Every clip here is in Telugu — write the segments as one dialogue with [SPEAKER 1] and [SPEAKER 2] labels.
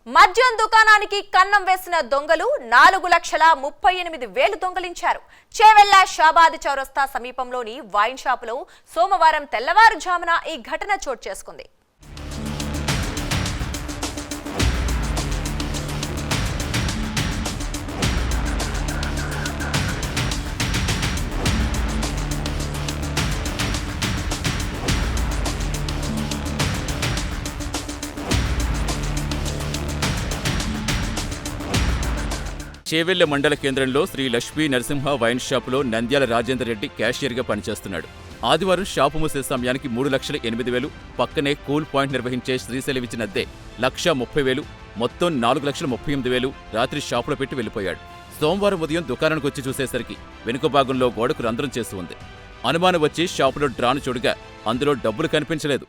[SPEAKER 1] మద్యం దుకాణానికి కన్నం వేసిన దొంగలు 4,38,000 దొంగలించారు. చేవెళ్ల షాబాద్ చౌరస్తా సమీపంలోని వైన్ షాపులో సోమవారం తెల్లవారుజామున ఈ ఘటన చోటు చేసుకుంది.
[SPEAKER 2] చేవెళ్ల మండల కేంద్రంలో శ్రీ లక్ష్మీ నరసింహ వైన్ షాపులో నంద్యాల రాజేందర్ రెడ్డి క్యాషియర్గా పనిచేస్తున్నాడు. ఆదివారం షాపు మూసే సమయానికి 3,08,000, పక్కనే కూల్ పాయింట్ నిర్వహించే శ్రీశైలం ఇచ్చిన అద్దె 1,30,000, మొత్తం 4,38,000 రాత్రి షాపులో పెట్టి వెళ్లిపోయాడు. సోమవారం ఉదయం దుకాణానికి వచ్చి చూసేసరికి వెనుక భాగంలో గోడకు రంధ్రం చేసి ఉంది. అనుమానం వచ్చి షాపులో డ్రాను చూడగా అందులో డబ్బులు కనిపించలేదు.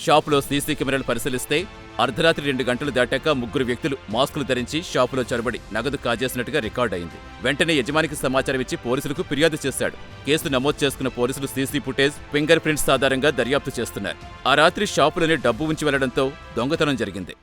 [SPEAKER 2] షాపులో సీసీ కెమెరాలు పరిశీలిస్తే అర్ధరాత్రి 2 గంటలు దాటాక 3 వ్యక్తులు మాస్కులు ధరించి షాపులో చొరబడి నగదు కాజేసినట్టుగా రికార్డయింది. వెంటనే యజమానికి సమాచారం ఇచ్చి పోలీసులకు ఫిర్యాదు చేశాడు. కేసు నమోదు చేసుకున్న పోలీసులు సీసీ ఫుటేజ్, ఫింగర్ ప్రింట్స్ ఆధారంగా దర్యాప్తు చేస్తున్నారు. ఆ రాత్రి షాపులోనే డబ్బు ఉంచి వెళ్లడంతో దొంగతనం జరిగింది.